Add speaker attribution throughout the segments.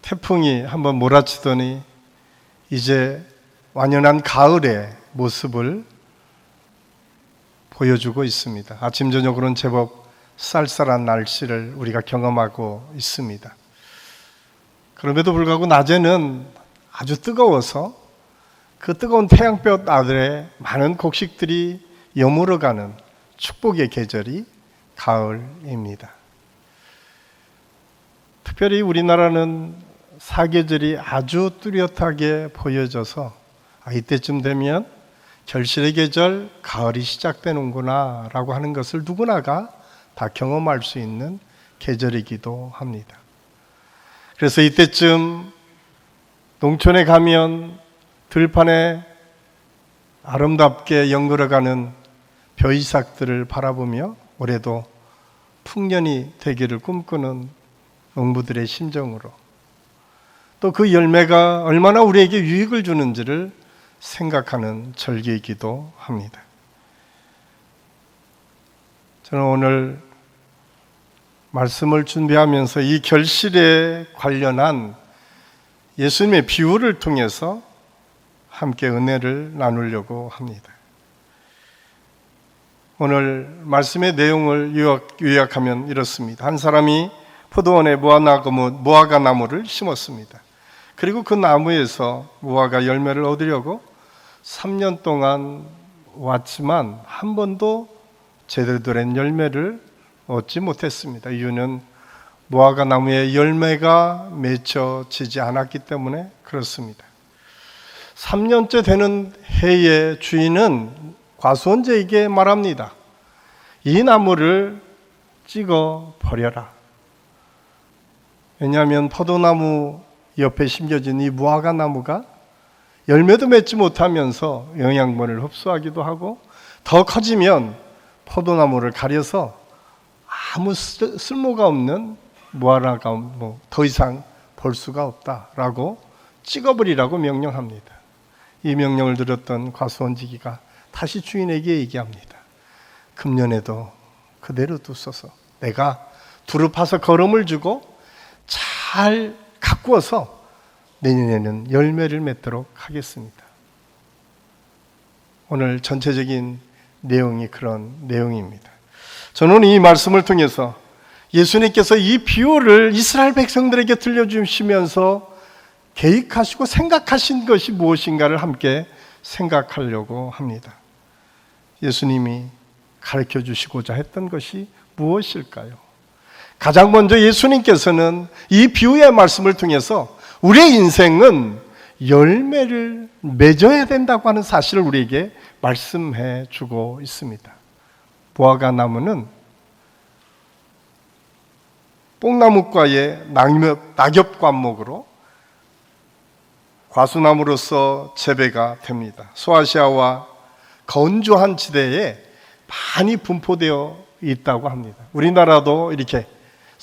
Speaker 1: 태풍이 한번 몰아치더니 이제 완연한 가을의 모습을 보여주고 있습니다. 아침 저녁으로는 제법 쌀쌀한 날씨를 우리가 경험하고 있습니다. 그럼에도 불구하고 낮에는 아주 뜨거워서 그 뜨거운 태양볕 아래 많은 곡식들이 여물어가는 축복의 계절이 가을입니다. 특별히 우리나라는 사계절이 아주 뚜렷하게 보여져서 이때쯤 되면 결실의 계절, 가을이 시작되는구나 라고 하는 것을 누구나가 다 경험할 수 있는 계절이기도 합니다. 그래서 이때쯤 농촌에 가면 들판에 아름답게 연걸어가는 벼이삭들을 바라보며 올해도 풍년이 되기를 꿈꾸는 농부들의 심정으로 또 그 열매가 얼마나 우리에게 유익을 주는지를 생각하는 절기이기도 합니다. 저는 오늘 말씀을 준비하면서 이 결실에 관련한 예수님의 비유를 통해서 함께 은혜를 나누려고 합니다. 오늘 말씀의 내용을 요약하면 이렇습니다. 한 사람이 포도원에 무화과 나무를 심었습니다. 그리고 그 나무에서 무화과 열매를 얻으려고 3년 동안 왔지만 한 번도 제대로 된 열매를 얻지 못했습니다. 이유는 무화과 나무에 열매가 맺혀지지 않았기 때문에 그렇습니다. 3년째 되는 해의 주인은 과수원자에게 말합니다. 이 나무를 찍어 버려라. 왜냐하면 포도나무 옆에 심겨진 이 무화과 나무가 열매도 맺지 못하면서 영양분을 흡수하기도 하고 더 커지면 포도나무를 가려서 아무 쓸모가 없는 무화과가 더 이상 볼 수가 없다라고 찍어버리라고 명령합니다. 이 명령을 들었던 과수원지기가 다시 주인에게 얘기합니다. 금년에도 그대로 두소서. 내가 두루 파서 거름을 주고 잘 가꾸어서 내년에는 열매를 맺도록 하겠습니다. 오늘 전체적인 내용이 그런 내용입니다. 저는 이 말씀을 통해서 예수님께서 이 비유를 이스라엘 백성들에게 들려주시면서 계획하시고 생각하신 것이 무엇인가를 함께 생각하려고 합니다. 예수님이 가르쳐 주시고자 했던 것이 무엇일까요? 가장 먼저 예수님께서는 이 비유의 말씀을 통해서 우리의 인생은 열매를 맺어야 된다고 하는 사실을 우리에게 말씀해 주고 있습니다. 무화과 나무는 뽕나무과의 낙엽과목으로 과수나무로서 재배가 됩니다. 소아시아와 건조한 지대에 많이 분포되어 있다고 합니다. 우리나라도 이렇게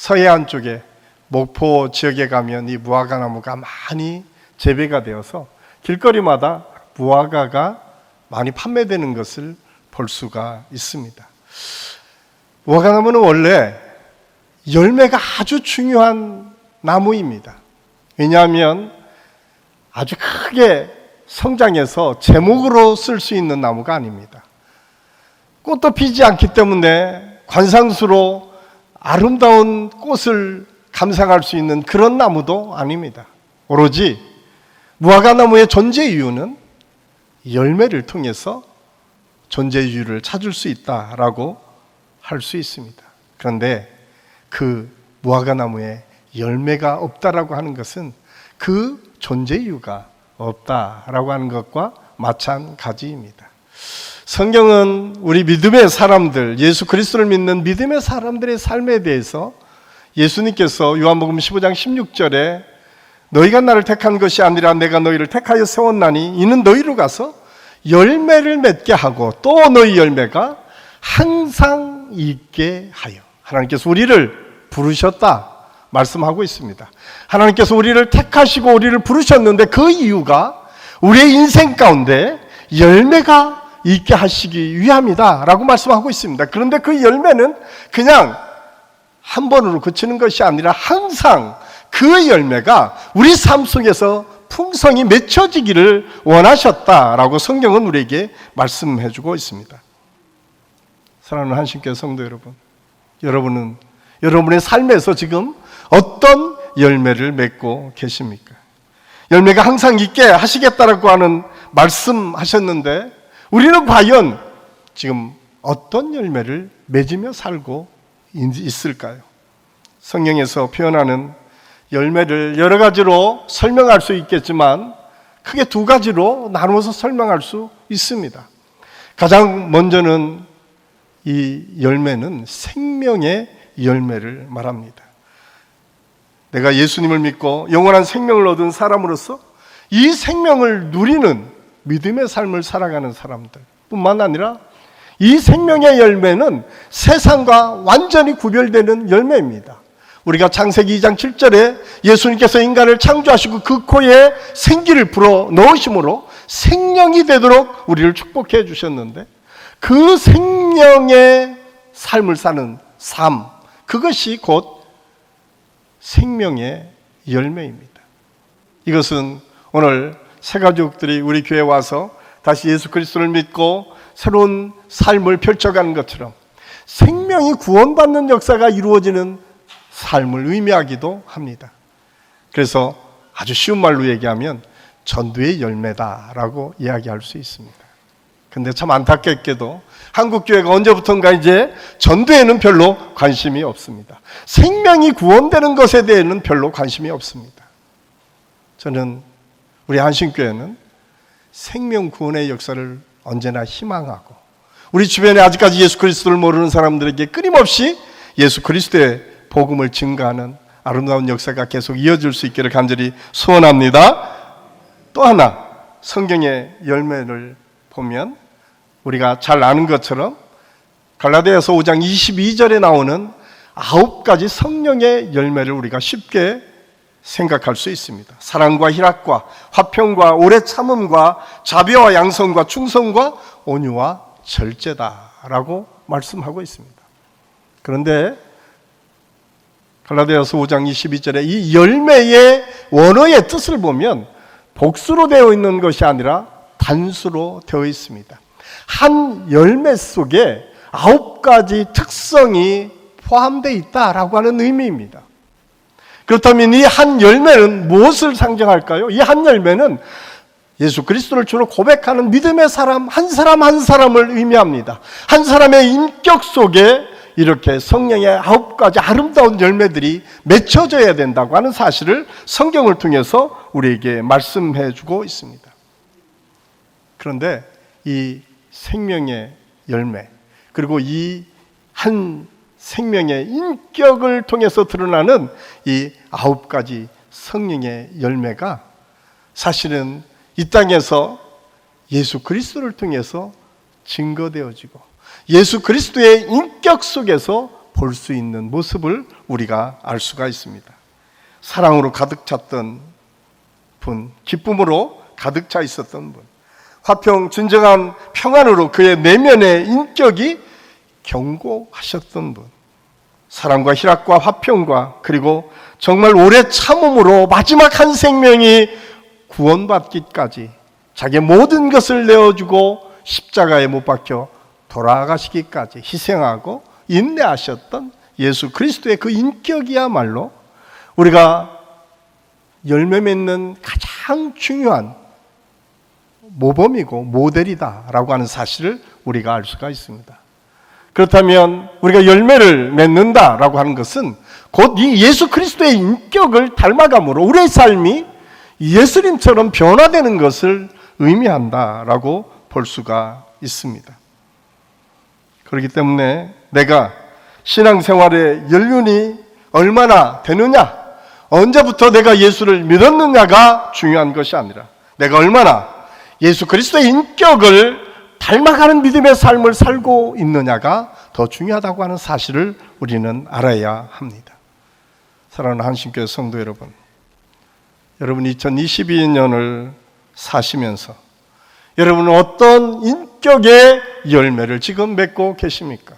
Speaker 1: 서해안 쪽에 목포 지역에 가면 이 무화과 나무가 많이 재배가 되어서 길거리마다 무화과가 많이 판매되는 것을 볼 수가 있습니다. 무화과 나무는 원래 열매가 아주 중요한 나무입니다. 왜냐하면 아주 크게 성장해서 제목으로 쓸 수 있는 나무가 아닙니다. 꽃도 피지 않기 때문에 관상수로 아름다운 꽃을 감상할 수 있는 그런 나무도 아닙니다. 오로지 무화과 나무의 존재 이유는 열매를 통해서 존재 이유를 찾을 수 있다라고 할 수 있습니다. 그런데 그 무화과 나무에 열매가 없다라고 하는 것은 그 존재 이유가 없다라고 하는 것과 마찬가지입니다. 성경은 우리 믿음의 사람들, 예수 그리스도를 믿는 믿음의 사람들의 삶에 대해서 예수님께서 요한복음 15장 16절에 너희가 나를 택한 것이 아니라 내가 너희를 택하여 세웠나니 이는 너희로 가서 열매를 맺게 하고 또 너희 열매가 항상 있게 하여. 하나님께서 우리를 부르셨다 말씀하고 있습니다. 하나님께서 우리를 택하시고 우리를 부르셨는데 그 이유가 우리의 인생 가운데 열매가 있게 하시기 위함이다 라고 말씀하고 있습니다. 그런데 그 열매는 그냥 한 번으로 그치는 것이 아니라 항상 그 그 열매가 우리 삶 속에서 풍성히 맺혀지기를 원하셨다라고 성경은 우리에게 말씀해주고 있습니다. 사랑하는 한신교회 성도 여러분, 여러분은 여러분의 삶에서 지금 어떤 열매를 맺고 계십니까? 열매가 항상 있게 하시겠다라고 하는 말씀하셨는데 우리는 과연 지금 어떤 열매를 맺으며 살고 있을까요? 성경에서 표현하는 열매를 여러 가지로 설명할 수 있겠지만 크게 두 가지로 나누어서 설명할 수 있습니다. 가장 먼저는 이 열매는 생명의 열매를 말합니다. 내가 예수님을 믿고 영원한 생명을 얻은 사람으로서 이 생명을 누리는 믿음의 삶을 살아가는 사람들 뿐만 아니라 이 생명의 열매는 세상과 완전히 구별되는 열매입니다. 우리가 창세기 2장 7절에 예수님께서 인간을 창조하시고 그 코에 생기를 불어 넣으심으로 생명이 되도록 우리를 축복해 주셨는데 그 생명의 삶을 사는 삶, 그것이 곧 생명의 열매입니다. 이것은 오늘 새가족들이 우리 교회에 와서 다시 예수 그리스도를 믿고 새로운 삶을 펼쳐가는 것처럼 생명이 구원받는 역사가 이루어지는 삶을 의미하기도 합니다. 그래서 아주 쉬운 말로 얘기하면 전도의 열매다라고 이야기할 수 있습니다. 근데 참 안타깝게도 한국교회가 언제부턴가 이제 전도에는 별로 관심이 없습니다. 생명이 구원되는 것에 대해서는 별로 관심이 없습니다. 저는 우리 한신교회는 생명 구원의 역사를 언제나 희망하고 우리 주변에 아직까지 예수 그리스도를 모르는 사람들에게 끊임없이 예수 그리스도의 복음을 증가하는 아름다운 역사가 계속 이어질 수 있기를 간절히 소원합니다. 또 하나 성경의 열매를 보면 우리가 잘 아는 것처럼 갈라디아서 5장 22절에 나오는 9가지 성령의 열매를 우리가 쉽게 생각할 수 있습니다. 사랑과 희락과 화평과 오래 참음과 자비와 양선과 충성과 온유와 절제다라고 말씀하고 있습니다. 그런데 갈라디아서 5장 22절에 이 열매의 원어의 뜻을 보면 복수로 되어 있는 것이 아니라 단수로 되어 있습니다. 한 열매 속에 9가지 특성이 포함되어 있다라고 하는 의미입니다. 그렇다면 이 한 열매는 무엇을 상징할까요? 이 한 열매는 예수 그리스도를 주로 고백하는 믿음의 사람 한 사람을 의미합니다. 한 사람의 인격 속에 이렇게 성령의 9가지 아름다운 열매들이 맺혀져야 된다고 하는 사실을 성경을 통해서 우리에게 말씀해 주고 있습니다. 그런데 이 생명의 열매 그리고 이 한 생명의 인격을 통해서 드러나는 이 9가지 성령의 열매가 사실은 이 땅에서 예수 그리스도를 통해서 증거되어지고 예수 그리스도의 인격 속에서 볼 수 있는 모습을 우리가 알 수가 있습니다. 사랑으로 가득 찼던 분, 기쁨으로 가득 차 있었던 분, 화평, 진정한 평안으로 그의 내면의 인격이 견고하셨던 분, 사랑과 희락과 화평과 그리고 정말 오래 참음으로 마지막 한 생명이 구원받기까지 자기의 모든 것을 내어주고 십자가에 못 박혀 돌아가시기까지 희생하고 인내하셨던 예수 그리스도의 그 인격이야말로 우리가 열매 맺는 가장 중요한 모범이고 모델이다라고 하는 사실을 우리가 알 수가 있습니다. 그렇다면 우리가 열매를 맺는다라고 하는 것은 곧 이 예수 그리스도의 인격을 닮아감으로 우리의 삶이 예수님처럼 변화되는 것을 의미한다라고 볼 수가 있습니다. 그렇기 때문에 내가 신앙생활의 연륜이 얼마나 되느냐, 언제부터 내가 예수를 믿었느냐가 중요한 것이 아니라 내가 얼마나 예수 그리스도의 인격을 닮아가는 믿음의 삶을 살고 있느냐가 더 중요하다고 하는 사실을 우리는 알아야 합니다. 사랑하는 한신교회 성도 여러분, 여러분 2022년을 사시면서 여러분은 어떤 인격의 열매를 지금 맺고 계십니까?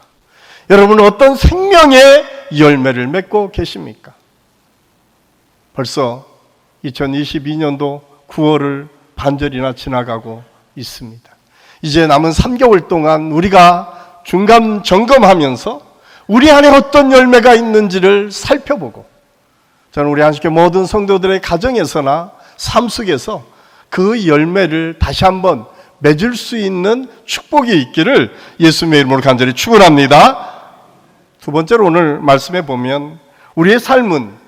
Speaker 1: 여러분은 어떤 생명의 열매를 맺고 계십니까? 벌써 2022년도 9월을 반절이나 지나가고 있습니다. 이제 남은 3개월 동안 우리가 중간 점검하면서 우리 안에 어떤 열매가 있는지를 살펴보고, 저는 우리 안식교 모든 성도들의 가정에서나 삶 속에서 그 열매를 다시 한번 맺을 수 있는 축복이 있기를 예수님의 이름으로 간절히 축원합니다. 두 번째로 오늘 말씀해 보면 우리의 삶은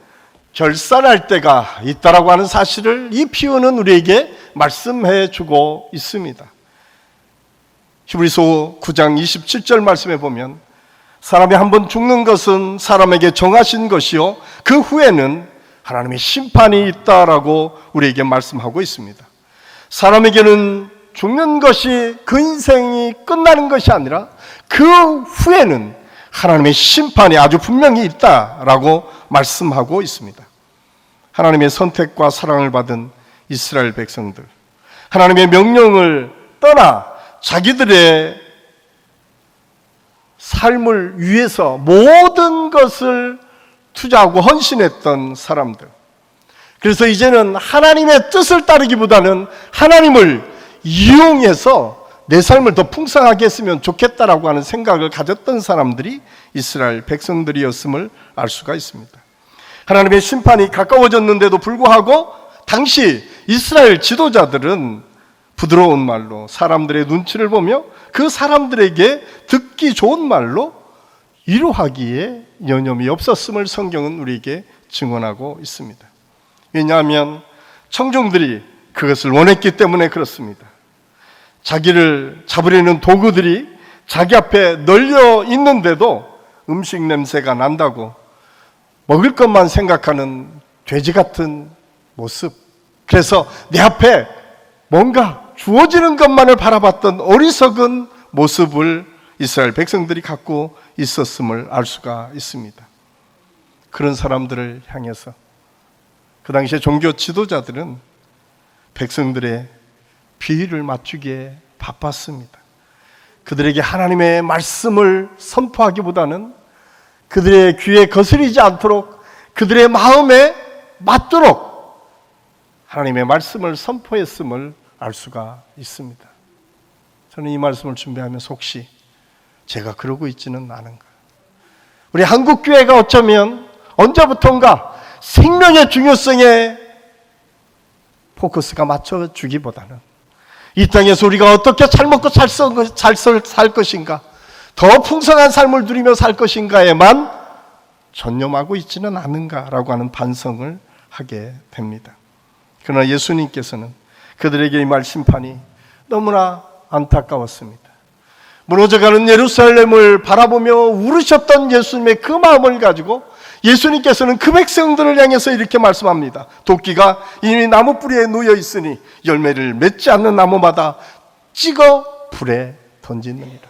Speaker 1: 결산할 때가 있다라고 하는 사실을 이 비유는 우리에게 말씀해 주고 있습니다. 히브리서 9장 27절 말씀해 보면 사람이 한 번 죽는 것은 사람에게 정하신 것이요 그 후에는 하나님의 심판이 있다라고 우리에게 말씀하고 있습니다. 사람에게는 죽는 것이 그 인생이 끝나는 것이 아니라 그 후에는 하나님의 심판이 아주 분명히 있다라고 말씀하고 있습니다. 하나님의 선택과 사랑을 받은 이스라엘 백성들, 하나님의 명령을 떠나 자기들의 삶을 위해서 모든 것을 투자하고 헌신했던 사람들. 그래서 이제는 하나님의 뜻을 따르기보다는 하나님을 이용해서 내 삶을 더 풍성하게 했으면 좋겠다라고 하는 생각을 가졌던 사람들이 이스라엘 백성들이었음을 알 수가 있습니다. 하나님의 심판이 가까워졌는데도 불구하고 당시 이스라엘 지도자들은 부드러운 말로 사람들의 눈치를 보며 그 사람들에게 듣기 좋은 말로 위로하기에 여념이 없었음을 성경은 우리에게 증언하고 있습니다. 왜냐하면 청중들이 그것을 원했기 때문에 그렇습니다. 자기를 잡으려는 도구들이 자기 앞에 널려 있는데도 음식 냄새가 난다고 먹을 것만 생각하는 돼지 같은 모습, 그래서 내 앞에 뭔가 주어지는 것만을 바라봤던 어리석은 모습을 이스라엘 백성들이 갖고 있었음을 알 수가 있습니다. 그런 사람들을 향해서 그 당시에 종교 지도자들은 백성들의 비위를 맞추기에 바빴습니다. 그들에게 하나님의 말씀을 선포하기보다는 그들의 귀에 거스리지 않도록 그들의 마음에 맞도록 하나님의 말씀을 선포했음을 알 수가 있습니다. 저는 이 말씀을 준비하면서 혹시 제가 그러고 있지는 않은가? 우리 한국교회가 어쩌면 언제부턴가 생명의 중요성에 포커스가 맞춰주기보다는 이 땅에서 우리가 어떻게 잘 먹고 잘 살 것인가, 더 풍성한 삶을 누리며 살 것인가에만 전념하고 있지는 않은가라고 하는 반성을 하게 됩니다. 그러나 예수님께서는 그들에게 임할 심판이 너무나 안타까웠습니다. 무너져가는 예루살렘을 바라보며 울으셨던 예수님의 그 마음을 가지고 예수님께서는 그 백성들을 향해서 이렇게 말씀합니다. 도끼가 이미 나무 뿌리에 놓여 있으니 열매를 맺지 않는 나무마다 찍어 불에 던지느니라.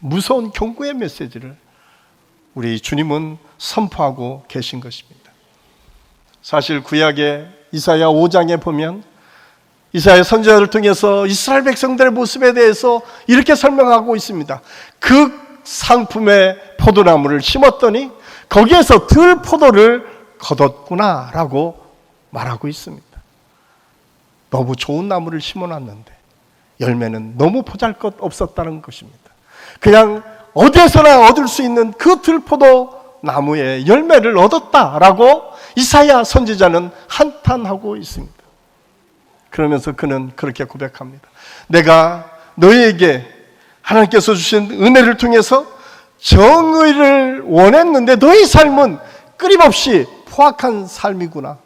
Speaker 1: 무서운 경고의 메시지를 우리 주님은 선포하고 계신 것입니다. 사실 구약의 이사야 5장에 보면 이사야 선지자를 통해서 이스라엘 백성들의 모습에 대해서 이렇게 설명하고 있습니다. 그 상품의 포도나무를 심었더니 거기에서 들 포도를 거뒀구나라고 말하고 있습니다. 너무 좋은 나무를 심어놨는데 열매는 너무 보잘것 없었다는 것입니다. 그냥 어디에서나 얻을 수 있는 그 들포도 나무의 열매를 얻었다라고 이사야 선지자는 한탄하고 있습니다. 그러면서 그는 그렇게 고백합니다. 내가 너희에게 하나님께서 주신 은혜를 통해서 정의를 원했는데 너희 삶은 끊임없이 포악한 삶이구나.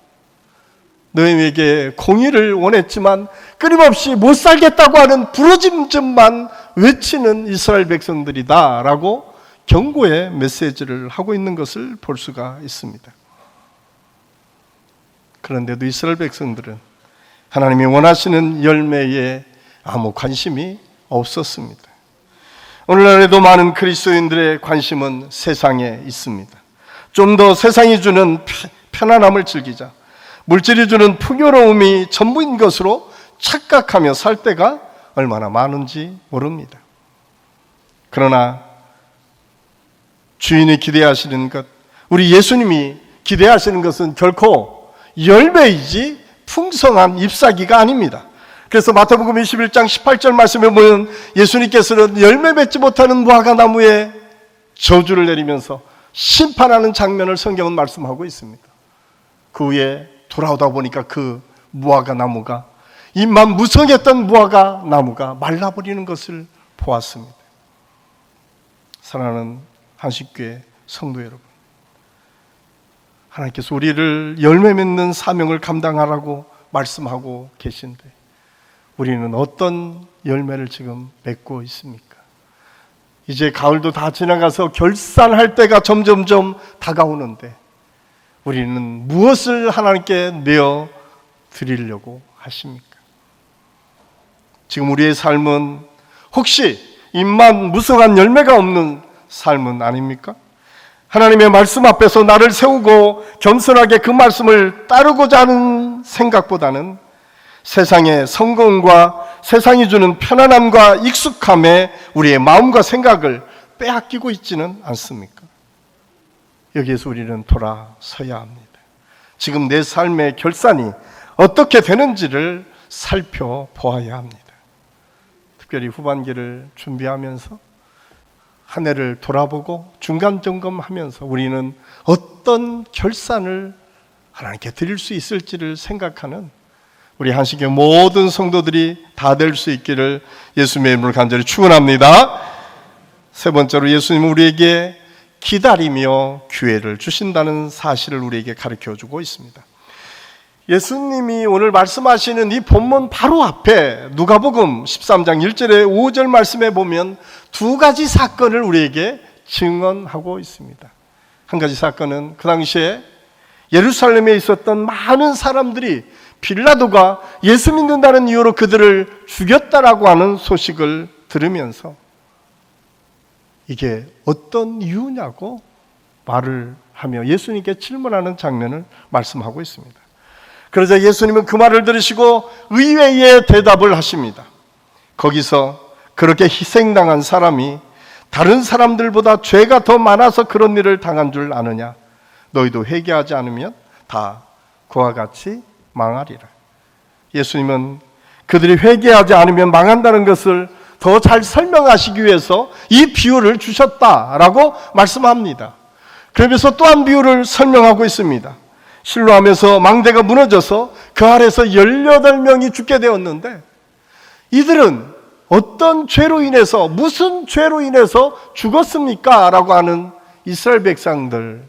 Speaker 1: 너희에게 공의를 원했지만 끊임없이 못 살겠다고 하는 부르짖음만 외치는 이스라엘 백성들이다 라고 경고의 메시지를 하고 있는 것을 볼 수가 있습니다. 그런데도 이스라엘 백성들은 하나님이 원하시는 열매에 아무 관심이 없었습니다. 오늘날에도 많은 그리스도인들의 관심은 세상에 있습니다. 좀 더 세상이 주는 편안함을 즐기자, 물질이 주는 풍요로움이 전부인 것으로 착각하며 살 때가 얼마나 많은지 모릅니다. 그러나 주인이 기대하시는 것, 우리 예수님이 기대하시는 것은 결코 열매이지 풍성한 잎사귀가 아닙니다. 그래서 마태복음 21장 18절 말씀에 보면 예수님께서는 열매 맺지 못하는 무화과 나무에 저주를 내리면서 심판하는 장면을 성경은 말씀하고 있습니다. 그 후에 돌아오다 보니까 그 무화과 나무가, 잎만 무성했던 무화과 나무가 말라버리는 것을 보았습니다. 사랑하는 한식교회 성도 여러분, 하나님께서 우리를 열매 맺는 사명을 감당하라고 말씀하고 계신데 우리는 어떤 열매를 지금 맺고 있습니까? 이제 가을도 다 지나가서 결산할 때가 점점점 다가오는데 우리는 무엇을 하나님께 내어 드리려고 하십니까? 지금 우리의 삶은 혹시 잎만 무성한 열매가 없는 삶은 아닙니까? 하나님의 말씀 앞에서 나를 세우고 겸손하게 그 말씀을 따르고자 하는 생각보다는 세상의 성공과 세상이 주는 편안함과 익숙함에 우리의 마음과 생각을 빼앗기고 있지는 않습니까? 여기에서 우리는 돌아서야 합니다. 지금 내 삶의 결산이 어떻게 되는지를 살펴보아야 합니다. 특별히 후반기를 준비하면서 한 해를 돌아보고 중간 점검하면서 우리는 어떤 결산을 하나님께 드릴 수 있을지를 생각하는 우리 한식의 모든 성도들이 다 될 수 있기를 예수님의 이름으로 간절히 축원합니다. 세 번째로 예수님은 우리에게 기다리며 기회를 주신다는 사실을 우리에게 가르쳐주고 있습니다. 예수님이 오늘 말씀하시는 이 본문 바로 앞에 누가복음 13장 1절에 5절 말씀에 보면 두 가지 사건을 우리에게 증언하고 있습니다. 한 가지 사건은 그 당시에 예루살렘에 있었던 많은 사람들이 빌라도가 예수 믿는다는 이유로 그들을 죽였다라고 하는 소식을 들으면서 이게 어떤 이유냐고 말을 하며 예수님께 질문하는 장면을 말씀하고 있습니다. 그러자 예수님은 그 말을 들으시고 의외의 대답을 하십니다. 거기서 그렇게 희생당한 사람이 다른 사람들보다 죄가 더 많아서 그런 일을 당한 줄 아느냐? 너희도 회개하지 않으면 다 그와 같이 망하리라. 예수님은 그들이 회개하지 않으면 망한다는 것을 더 잘 설명하시기 위해서 이 비유를 주셨다라고 말씀합니다. 그러면서 또 한 비유를 설명하고 있습니다. 실로암에서 망대가 무너져서 그 아래서 18명이 죽게 되었는데 이들은 어떤 죄로 인해서, 무슨 죄로 인해서 죽었습니까? 라고 하는 이스라엘 백성들,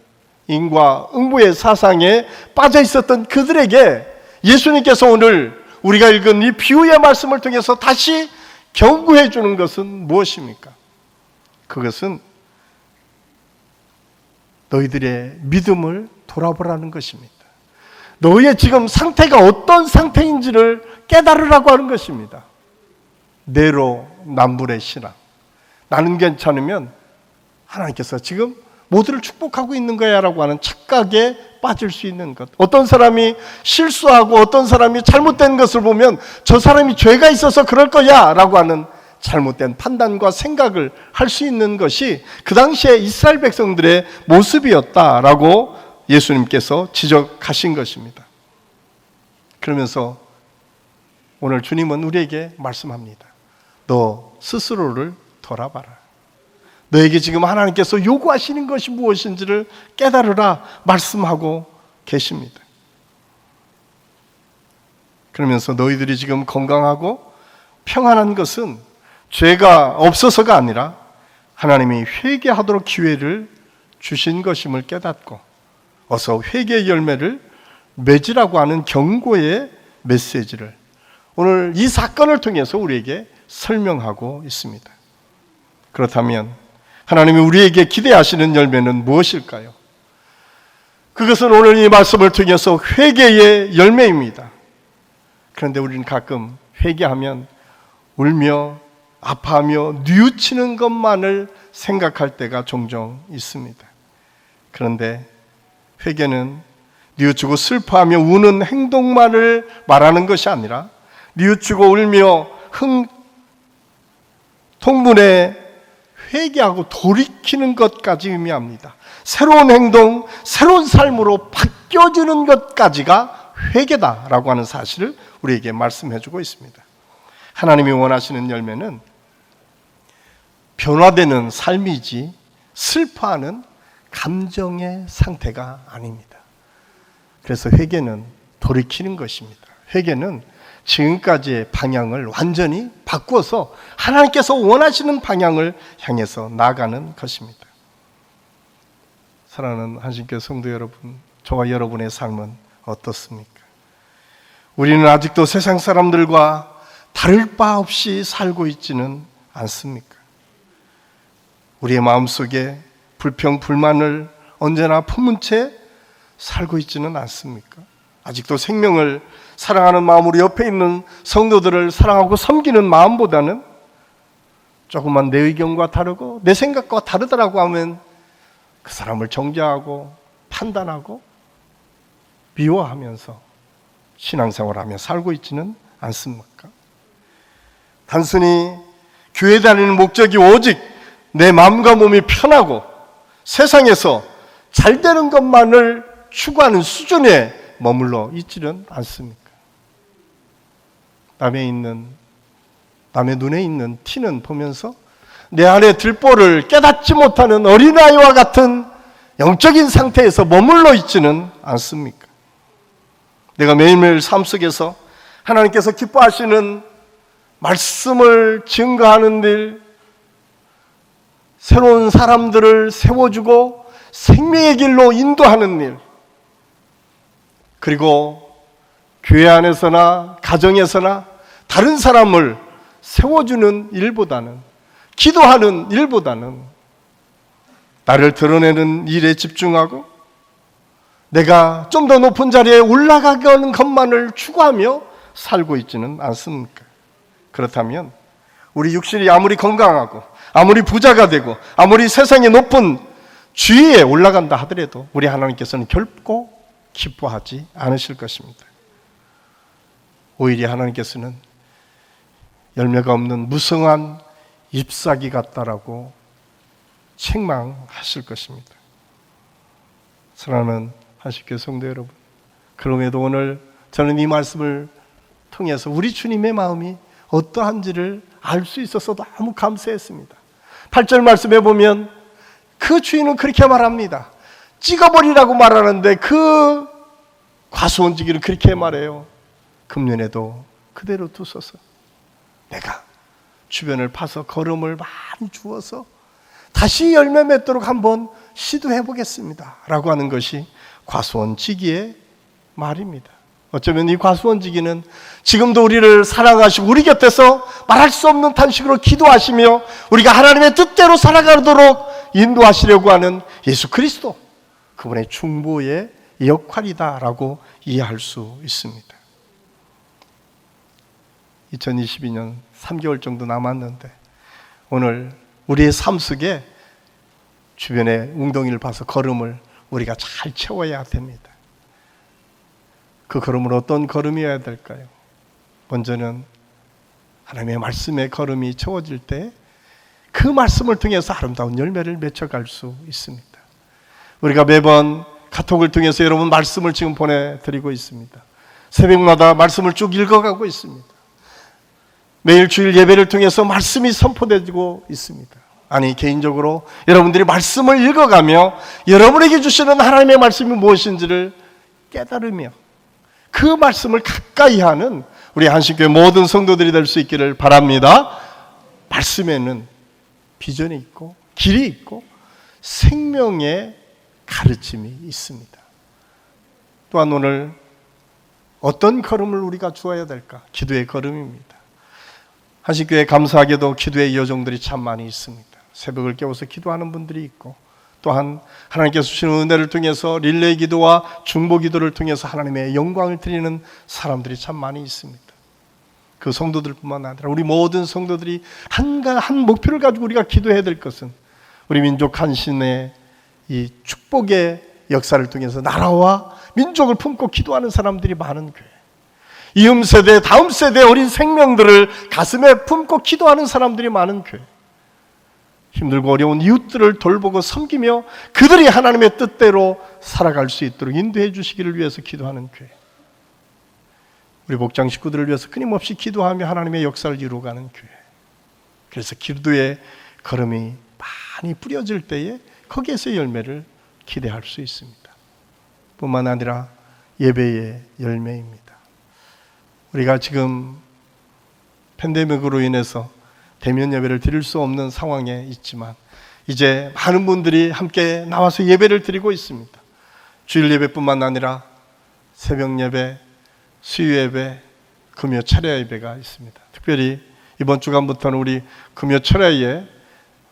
Speaker 1: 인과 응보의 사상에 빠져 있었던 그들에게 예수님께서 오늘 우리가 읽은 이 비유의 말씀을 통해서 다시 경고해 주는 것은 무엇입니까? 그것은 너희들의 믿음을 돌아보라는 것입니다. 너희의 지금 상태가 어떤 상태인지를 깨달으라고 하는 것입니다. 내로남불의 신앙. 나는 괜찮으면 하나님께서 지금 모두를 축복하고 있는 거야 라고 하는 착각에 빠질 수 있는 것. 어떤 사람이 실수하고 어떤 사람이 잘못된 것을 보면 저 사람이 죄가 있어서 그럴 거야 라고 하는 잘못된 판단과 생각을 할 수 있는 것이 그 당시에 이스라엘 백성들의 모습이었다라고 예수님께서 지적하신 것입니다. 그러면서 오늘 주님은 우리에게 말씀합니다. 너 스스로를 돌아봐라. 너에게 지금 하나님께서 요구하시는 것이 무엇인지를 깨달으라 말씀하고 계십니다. 그러면서 너희들이 지금 건강하고 평안한 것은 죄가 없어서가 아니라 하나님이 회개하도록 기회를 주신 것임을 깨닫고 어서 회개의 열매를 맺으라고 하는 경고의 메시지를 오늘 이 사건을 통해서 우리에게 설명하고 있습니다. 그렇다면 하나님이 우리에게 기대하시는 열매는 무엇일까요? 그것은 오늘 이 말씀을 통해서 회개의 열매입니다. 그런데 우리는 가끔 회개하면 울며 아파하며 뉘우치는 것만을 생각할 때가 종종 있습니다. 그런데 회개는 뉘우치고 슬퍼하며 우는 행동만을 말하는 것이 아니라 뉘우치고 울며 통분에 회개하고 돌이키는 것까지 의미합니다. 새로운 행동, 새로운 삶으로 바뀌어지는 것까지가 회개다라고 하는 사실을 우리에게 말씀해 주고 있습니다. 하나님이 원하시는 열매는 변화되는 삶이지 슬퍼하는 감정의 상태가 아닙니다. 그래서 회개는 돌이키는 것입니다. 회개는 지금까지의 방향을 완전히 바꾸어서 하나님께서 원하시는 방향을 향해서 나아가는 것입니다. 사랑하는 한신교회 성도 여러분, 저와 여러분의 삶은 어떻습니까? 우리는 아직도 세상 사람들과 다를 바 없이 살고 있지는 않습니까? 우리의 마음속에 불평, 불만을 언제나 품은 채 살고 있지는 않습니까? 아직도 생명을 사랑하는 마음으로 옆에 있는 성도들을 사랑하고 섬기는 마음보다는 조금만 내 의견과 다르고 내 생각과 다르더라고 하면 그 사람을 정죄하고 판단하고 미워하면서 신앙생활을 하며 살고 있지는 않습니까? 단순히 교회 다니는 목적이 오직 내 마음과 몸이 편하고 세상에서 잘 되는 것만을 추구하는 수준에 머물러 있지는 않습니까? 남의 눈에 있는 티는 보면서 내 안에 들보를 깨닫지 못하는 어린아이와 같은 영적인 상태에서 머물러 있지는 않습니까? 내가 매일매일 삶 속에서 하나님께서 기뻐하시는 말씀을 증거하는 일, 새로운 사람들을 세워주고 생명의 길로 인도하는 일, 그리고 교회 안에서나 가정에서나 다른 사람을 세워주는 일보다는, 기도하는 일보다는 나를 드러내는 일에 집중하고 내가 좀 더 높은 자리에 올라가는 것만을 추구하며 살고 있지는 않습니까? 그렇다면 우리 육신이 아무리 건강하고 아무리 부자가 되고 아무리 세상의 높은 지위에 올라간다 하더라도 우리 하나님께서는 결코 기뻐하지 않으실 것입니다. 오히려 하나님께서는 열매가 없는 무성한 잎사귀 같다라고 책망하실 것입니다. 사랑하는 한식교회 성도 여러분, 그럼에도 오늘 저는 이 말씀을 통해서 우리 주님의 마음이 어떠한지를 알 수 있어서 너무 감사했습니다. 8절 말씀에 보면 그 주인은 그렇게 말합니다. 찍어버리라고 말하는데 그 과수원지기는 그렇게 말해요. 금년에도 그대로 두소서. 내가 주변을 파서 거름을 많이 주어서 다시 열매 맺도록 한번 시도해 보겠습니다 라고 하는 것이 과수원지기의 말입니다. 어쩌면 이 과수원지기는 지금도 우리를 사랑하시고 우리 곁에서 말할 수 없는 탄식으로 기도하시며 우리가 하나님의 뜻대로 살아가도록 인도하시려고 하는 예수 그리스도, 그분의 중보의 역할이다라고 이해할 수 있습니다. 2022년 3개월 정도 남았는데 오늘 우리의 삶 속에 주변의 웅덩이를 봐서 걸음을 우리가 잘 채워야 됩니다. 그 걸음은 어떤 걸음이어야 될까요? 먼저는 하나님의 말씀의 걸음이 채워질 때 그 말씀을 통해서 아름다운 열매를 맺어갈 수 있습니다. 우리가 매번 카톡을 통해서 여러분 말씀을 지금 보내드리고 있습니다. 새벽마다 말씀을 쭉 읽어가고 있습니다. 매일 주일 예배를 통해서 말씀이 선포되고 있습니다. 아니, 개인적으로 여러분들이 말씀을 읽어가며 여러분에게 주시는 하나님의 말씀이 무엇인지를 깨달으며 그 말씀을 가까이 하는 우리 한식교회 모든 성도들이 될 수 있기를 바랍니다. 말씀에는 비전이 있고 길이 있고 생명의 가르침이 있습니다. 또한 오늘 어떤 걸음을 우리가 주어야 될까? 기도의 걸음입니다. 한식교회 감사하게도 기도의 여정들이 참 많이 있습니다. 새벽을 깨워서 기도하는 분들이 있고 또한 하나님께서 주시는 은혜를 통해서 릴레이 기도와 중보 기도를 통해서 하나님의 영광을 드리는 사람들이 참 많이 있습니다. 그 성도들뿐만 아니라 우리 모든 성도들이 한 목표를 가지고 우리가 기도해야 될 것은 우리 민족 한신의 이 축복의 역사를 통해서 나라와 민족을 품고 기도하는 사람들이 많은 교회, 이음 세대, 다음 세대 어린 생명들을 가슴에 품고 기도하는 사람들이 많은 교회, 힘들고 어려운 이웃들을 돌보고 섬기며 그들이 하나님의 뜻대로 살아갈 수 있도록 인도해 주시기를 위해서 기도하는 교회, 우리 목장 식구들을 위해서 끊임없이 기도하며 하나님의 역사를 이루어가는 교회. 그래서 기도의 걸음이 많이 뿌려질 때에 거기에서 열매를 기대할 수 있습니다. 뿐만 아니라 예배의 열매입니다. 우리가 지금 팬데믹으로 인해서 대면 예배를 드릴 수 없는 상황에 있지만 이제 많은 분들이 함께 나와서 예배를 드리고 있습니다. 주일 예배뿐만 아니라 새벽 예배, 수요 예배, 금요 철야 예배가 있습니다. 특별히 이번 주간부터는 우리 금요 철야에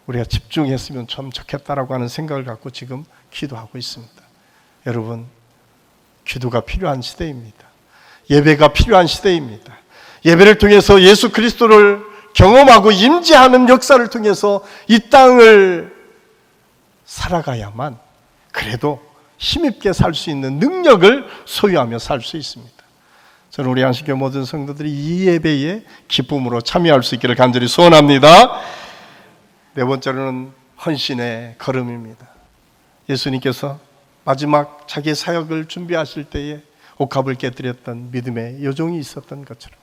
Speaker 1: 우리가 집중했으면 참 좋겠다라고 하는 생각을 갖고 지금 기도하고 있습니다. 여러분, 기도가 필요한 시대입니다. 예배가 필요한 시대입니다. 예배를 통해서 예수 그리스도를 경험하고 임재하는 역사를 통해서 이 땅을 살아가야만 그래도 힘있게 살 수 있는 능력을 소유하며 살 수 있습니다. 저는 우리 안식교 모든 성도들이 이 예배에 기쁨으로 참여할 수 있기를 간절히 소원합니다. 네 번째로는 헌신의 걸음입니다. 예수님께서 마지막 자기 사역을 준비하실 때에 옥합을 깨뜨렸던 믿음의 여종이 있었던 것처럼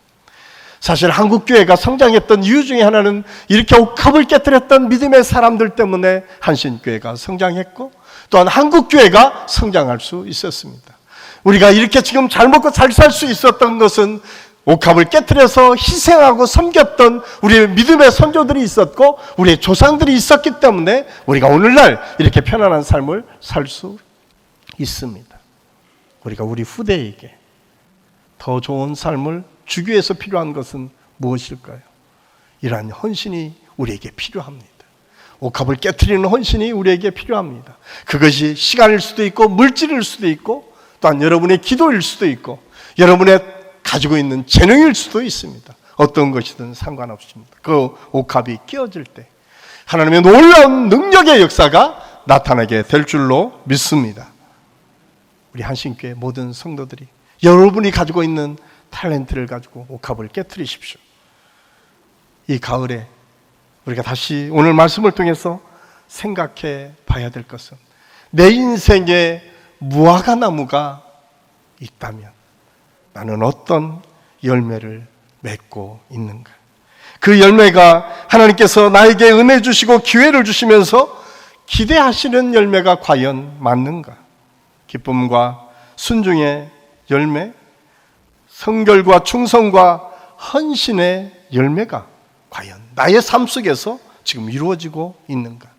Speaker 1: 사실 한국교회가 성장했던 이유 중에 하나는 이렇게 옥합을 깨뜨렸던 믿음의 사람들 때문에 한신교회가 성장했고 또한 한국교회가 성장할 수 있었습니다. 우리가 이렇게 지금 잘 먹고 잘 살 수 있었던 것은 옥합을 깨뜨려서 희생하고 섬겼던 우리의 믿음의 선조들이 있었고 우리의 조상들이 있었기 때문에 우리가 오늘날 이렇게 편안한 삶을 살 수 있습니다. 우리가 우리 후대에게 더 좋은 삶을 주기 위해서 필요한 것은 무엇일까요? 이러한 헌신이 우리에게 필요합니다. 옥합을 깨트리는 헌신이 우리에게 필요합니다. 그것이 시간일 수도 있고 물질일 수도 있고 또한 여러분의 기도일 수도 있고 여러분의 가지고 있는 재능일 수도 있습니다. 어떤 것이든 상관없습니다. 그 옥합이 끼어질 때 하나님의 놀라운 능력의 역사가 나타나게 될 줄로 믿습니다. 우리 한신교회 모든 성도들이 여러분이 가지고 있는 탤런트를 가지고 옥합을 깨트리십시오. 이 가을에 우리가 다시 오늘 말씀을 통해서 생각해 봐야 될 것은 내 인생에 무화과 나무가 있다면 나는 어떤 열매를 맺고 있는가? 그 열매가 하나님께서 나에게 은혜 주시고 기회를 주시면서 기대하시는 열매가 과연 맞는가? 기쁨과 순종의 열매, 성결과 충성과 헌신의 열매가 과연 나의 삶 속에서 지금 이루어지고 있는가?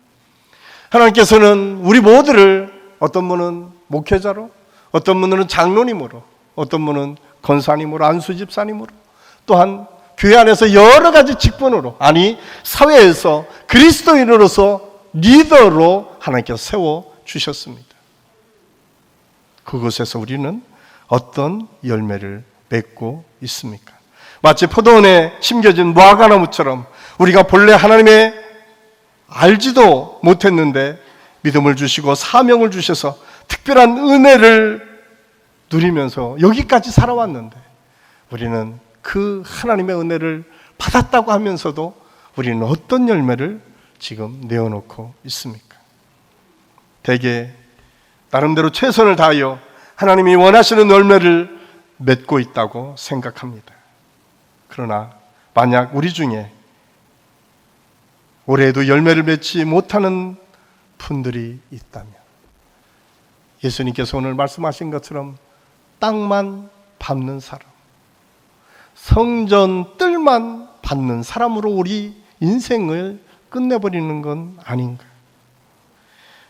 Speaker 1: 하나님께서는 우리 모두를 어떤 분은 목회자로, 어떤 분은 장로님으로, 어떤 분은 권사님으로, 안수집사님으로, 또한 교회 안에서 여러 가지 직분으로, 아니 사회에서 그리스도인으로서 리더로 하나님께서 세워주셨습니다. 그곳에서 우리는 어떤 열매를 맺고 있습니까? 마치 포도원에 심겨진 무화과나무처럼 우리가 본래 하나님의 알지도 못했는데 믿음을 주시고 사명을 주셔서 특별한 은혜를 누리면서 여기까지 살아왔는데 우리는 그 하나님의 은혜를 받았다고 하면서도 우리는 어떤 열매를 지금 내어놓고 있습니까? 대개 나름대로 최선을 다하여 하나님이 원하시는 열매를 맺고 있다고 생각합니다. 그러나 만약 우리 중에 올해도 열매를 맺지 못하는 분들이 있다면 예수님께서 오늘 말씀하신 것처럼 땅만 밟는 사람, 성전 뜰만 밟는 사람으로 우리 인생을 끝내버리는 건 아닌가?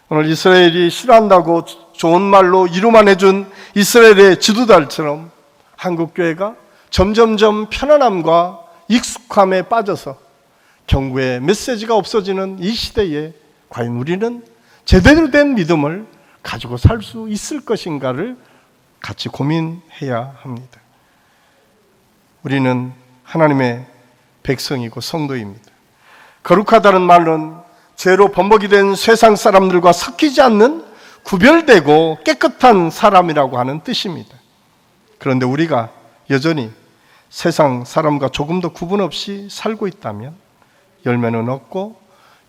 Speaker 1: 오늘 이스라엘이 싫어한다고 좋은 말로 이루만 해준 이스라엘의 지도자처럼 한국교회가 점점점 편안함과 익숙함에 빠져서 경고의 메시지가 없어지는 이 시대에 과연 우리는 제대로 된 믿음을 가지고 살 수 있을 것인가를 같이 고민해야 합니다. 우리는 하나님의 백성이고 성도입니다. 거룩하다는 말은 죄로 범벅이 된 세상 사람들과 섞이지 않는 구별되고 깨끗한 사람이라고 하는 뜻입니다. 그런데 우리가 여전히 세상 사람과 조금 더 구분 없이 살고 있다면 열매는 없고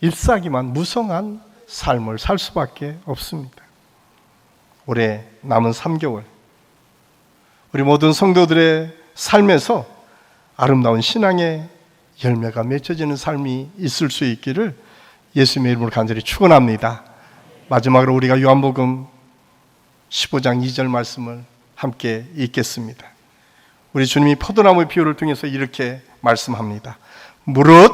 Speaker 1: 잎사귀만 무성한 삶을 살 수밖에 없습니다. 올해 남은 3개월 우리 모든 성도들의 삶에서 아름다운 신앙의 열매가 맺혀지는 삶이 있을 수 있기를 예수님의 이름으로 간절히 축원합니다. 마지막으로 우리가 요한복음 15장 2절 말씀을 함께 읽겠습니다. 우리 주님이 포도나무의 비유를 통해서 이렇게 말씀합니다. 무릇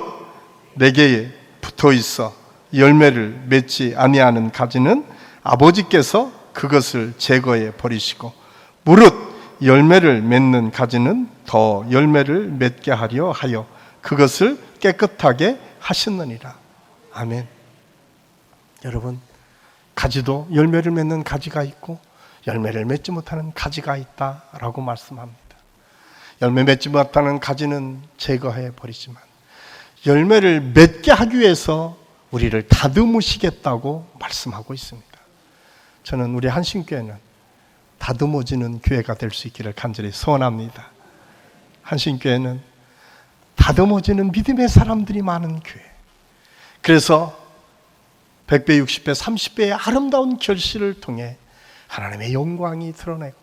Speaker 1: 내게 붙어 있어 열매를 맺지 아니하는 가지는 아버지께서 그것을 제거해 버리시고 무릇 열매를 맺는 가지는 더 열매를 맺게 하려 하여 그것을 깨끗하게 하셨느니라. 아멘. 여러분, 가지도 열매를 맺는 가지가 있고 열매를 맺지 못하는 가지가 있다라고 말씀합니다. 열매 맺지 못하는 가지는 제거해 버리지만 열매를 맺게 하기 위해서 우리를 다듬으시겠다고 말씀하고 있습니다. 저는 우리 한신교회는 다듬어지는 교회가 될 수 있기를 간절히 소원합니다. 한신교회는 다듬어지는 믿음의 사람들이 많은 교회. 그래서 100배, 60배, 30배의 아름다운 결실을 통해 하나님의 영광이 드러내고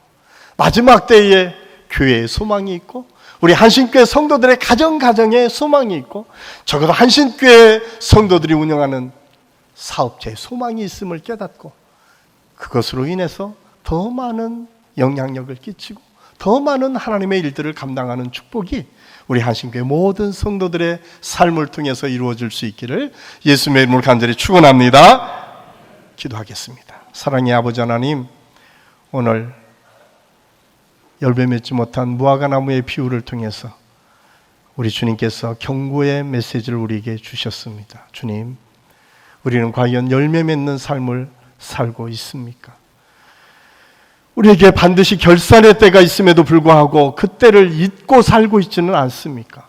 Speaker 1: 마지막 때에 교회의 소망이 있고 우리 한신교회 성도들의 가정에 소망이 있고 적어도 한신교회 성도들이 운영하는 사업체에 소망이 있음을 깨닫고 그것으로 인해서 더 많은 영향력을 끼치고 더 많은 하나님의 일들을 감당하는 축복이 우리 한신교회 모든 성도들의 삶을 통해서 이루어질 수 있기를 예수님의 이름으로 간절히 축원합니다. 기도하겠습니다. 사랑의 아버지 하나님, 오늘 열매 맺지 못한 무화과나무의 비유를 통해서 우리 주님께서 경고의 메시지를 우리에게 주셨습니다. 주님, 우리는 과연 열매 맺는 삶을 살고 있습니까? 우리에게 반드시 결산의 때가 있음에도 불구하고 그 때를 잊고 살고 있지는 않습니까?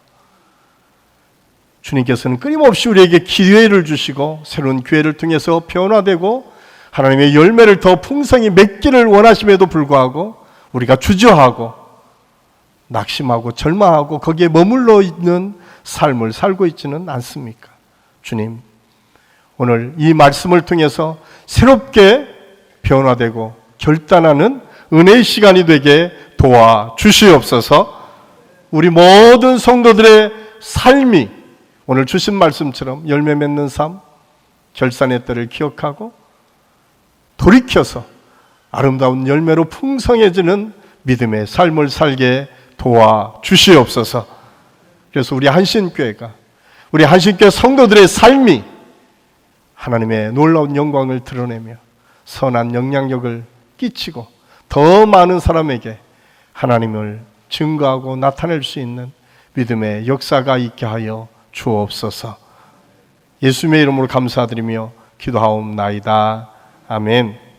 Speaker 1: 주님께서는 끊임없이 우리에게 기회를 주시고 새로운 기회를 통해서 변화되고 하나님의 열매를 더 풍성히 맺기를 원하심에도 불구하고 우리가 주저하고 낙심하고 절망하고 거기에 머물러 있는 삶을 살고 있지는 않습니까? 주님, 오늘 이 말씀을 통해서 새롭게 변화되고 결단하는 은혜의 시간이 되게 도와주시옵소서. 우리 모든 성도들의 삶이 오늘 주신 말씀처럼 열매 맺는 삶, 결산의 때를 기억하고 돌이켜서 아름다운 열매로 풍성해지는 믿음의 삶을 살게 도와주시옵소서. 그래서 우리 한신교회가 우리 한신교회 성도들의 삶이 하나님의 놀라운 영광을 드러내며 선한 영향력을 끼치고 더 많은 사람에게 하나님을 증거하고 나타낼 수 있는 믿음의 역사가 있게 하여 주옵소서. 예수님의 이름으로 감사드리며 기도하옵나이다. 아멘.